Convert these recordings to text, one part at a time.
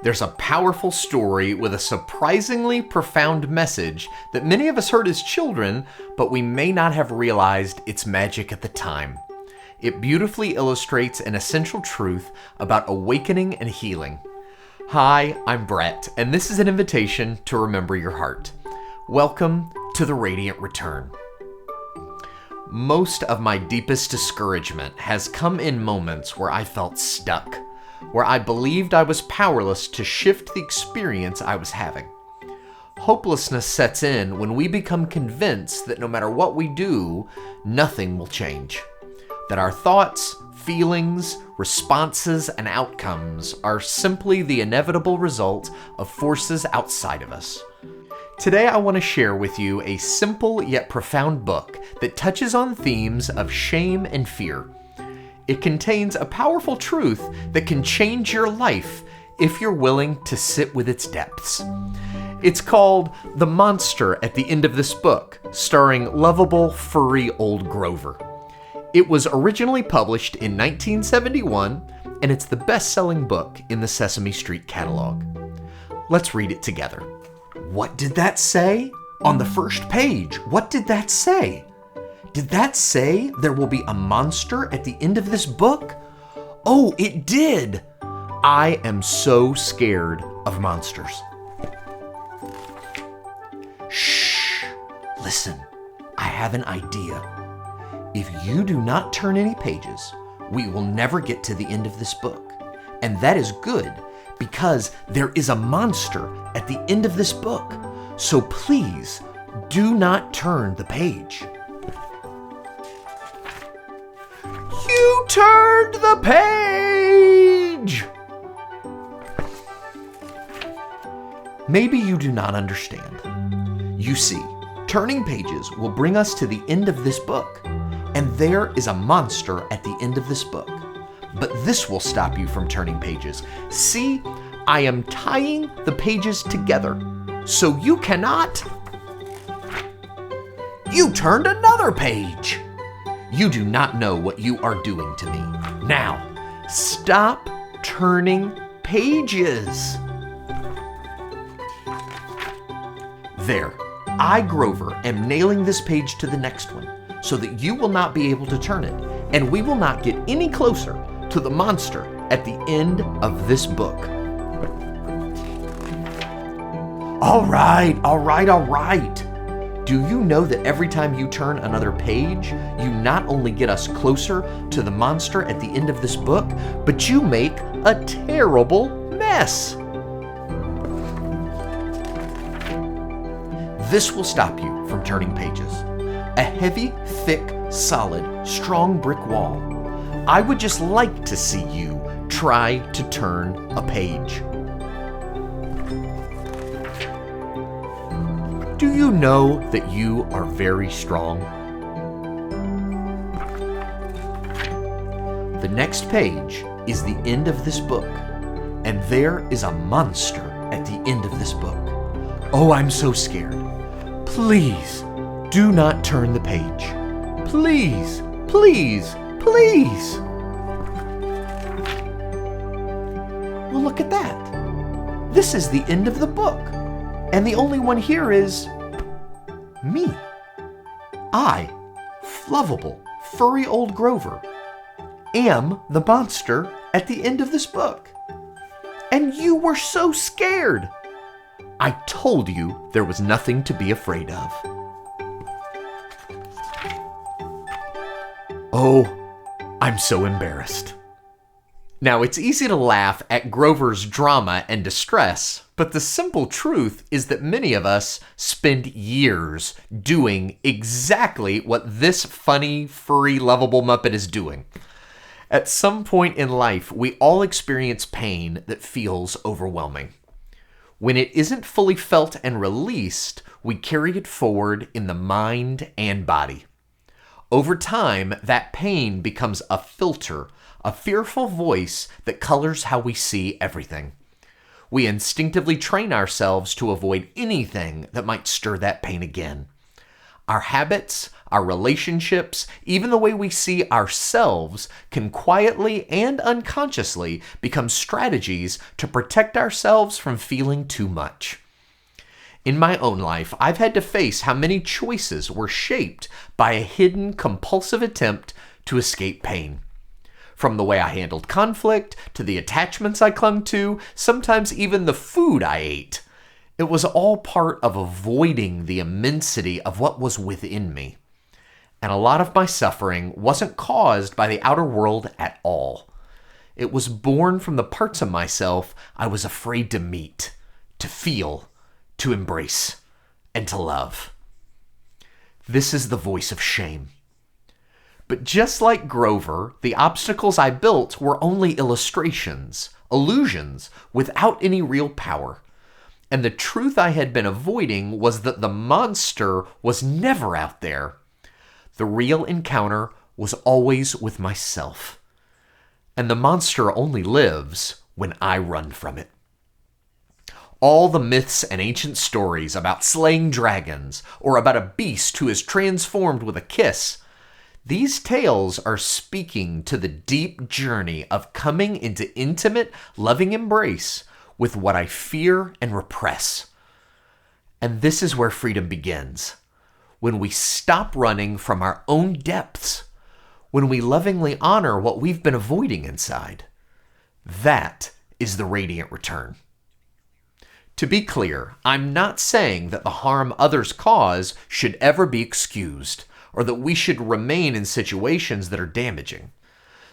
There's a powerful story with a surprisingly profound message that many of us heard as children, but we may not have realized its magic at the time. It beautifully illustrates an essential truth about awakening and healing. Hi, I'm Brett, and this is an invitation to remember your heart. Welcome to the Radiant Return. Most of my deepest discouragement has come in moments where I felt stuck, where I believed I was powerless to shift the experience I was having. Hopelessness sets in when we become convinced that no matter what we do, nothing will change. That our thoughts, feelings, responses, and outcomes are simply the inevitable result of forces outside of us. Today I want to share with you a simple yet profound book that touches on themes of shame and fear. It contains a powerful truth that can change your life if you're willing to sit with its depths. It's called The Monster at the End of This Book, starring lovable, furry old Grover. It was originally published in 1971, and it's the best-selling book in the Sesame Street catalog. Let's read it together. What did that say? On the first page, what did that say? Did that say there will be a monster at the end of this book? Oh, it did! I am so scared of monsters. Shh! Listen, I have an idea. If you do not turn any pages, we will never get to the end of this book. And that is good, because there is a monster at the end of this book. So please, do not turn the page. You turned the page! Maybe you do not understand. You see, turning pages will bring us to the end of this book, and there is a monster at the end of this book. But this will stop you from turning pages. See, I am tying the pages together, so you cannot. You turned another page. You do not know what you are doing to me. Now, stop turning pages. There, I, Grover, am nailing this page to the next one so that you will not be able to turn it, and we will not get any closer to the monster at the end of this book. All right. Do you know that every time you turn another page, you not only get us closer to the monster at the end of this book, but you make a terrible mess? This will stop you from turning pages. A heavy, thick, solid, strong brick wall. I would just like to see you try to turn a page. Do you know that you are very strong? The next page is the end of this book, and there is a monster at the end of this book. Oh, I'm so scared. Please, do not turn the page. Please. Well, look at that. This is the end of the book. And the only one here is me. I, lovable, furry old Grover, am the monster at the end of this book. And you were so scared. I told you there was nothing to be afraid of. Oh, I'm so embarrassed. Now, it's easy to laugh at Grover's drama and distress, but the simple truth is that many of us spend years doing exactly what this funny, furry, lovable Muppet is doing. At some point in life, we all experience pain that feels overwhelming. When it isn't fully felt and released, we carry it forward in the mind and body. Over time, that pain becomes a filter, a fearful voice that colors how we see everything. We instinctively train ourselves to avoid anything that might stir that pain again. Our habits, our relationships, even the way we see ourselves, can quietly and unconsciously become strategies to protect ourselves from feeling too much. In my own life, I've had to face how many choices were shaped by a hidden, compulsive attempt to escape pain. From the way I handled conflict, to the attachments I clung to, sometimes even the food I ate. It was all part of avoiding the immensity of what was within me. And a lot of my suffering wasn't caused by the outer world at all. It was born from the parts of myself I was afraid to meet, to feel, to embrace, and to love. This is the voice of shame. But just like Grover, the obstacles I built were only illustrations, illusions, without any real power. And the truth I had been avoiding was that the monster was never out there. The real encounter was always with myself. And the monster only lives when I run from it. All the myths and ancient stories about slaying dragons, or about a beast who is transformed with a kiss, these tales are speaking to the deep journey of coming into intimate, loving embrace with what I fear and repress. And this is where freedom begins. When we stop running from our own depths. When we lovingly honor what we've been avoiding inside. That is the radiant return. To be clear, I'm not saying that the harm others cause should ever be excused, or that we should remain in situations that are damaging.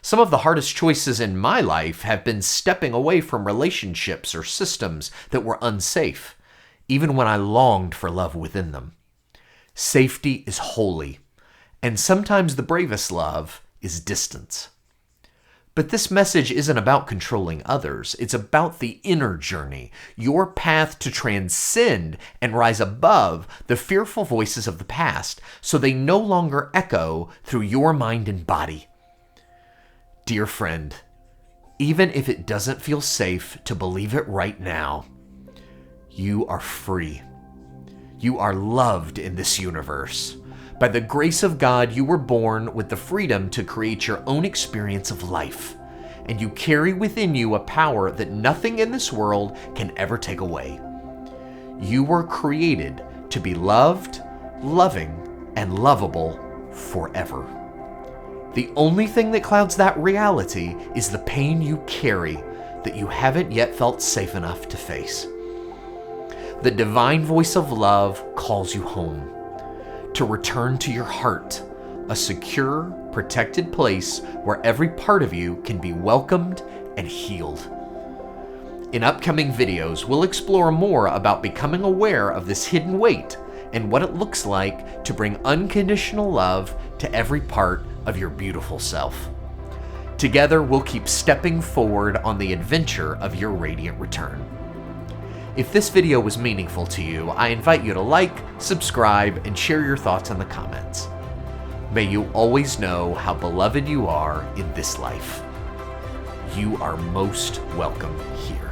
Some of the hardest choices in my life have been stepping away from relationships or systems that were unsafe, even when I longed for love within them. Safety is holy, and sometimes the bravest love is distance. But this message isn't about controlling others. It's about the inner journey, your path to transcend and rise above the fearful voices of the past so they no longer echo through your mind and body. Dear friend, even if it doesn't feel safe to believe it right now, you are free. You are loved in this universe. By the grace of God, you were born with the freedom to create your own experience of life, and you carry within you a power that nothing in this world can ever take away. You were created to be loved, loving, and lovable forever. The only thing that clouds that reality is the pain you carry that you haven't yet felt safe enough to face. The divine voice of love calls you home, to return to your heart, a secure, protected place where every part of you can be welcomed and healed. In upcoming videos, we'll explore more about becoming aware of this hidden weight and what it looks like to bring unconditional love to every part of your beautiful self. Together, we'll keep stepping forward on the adventure of your radiant return. If this video was meaningful to you, I invite you to like, subscribe, and share your thoughts in the comments. May you always know how beloved you are in this life. You are most welcome here.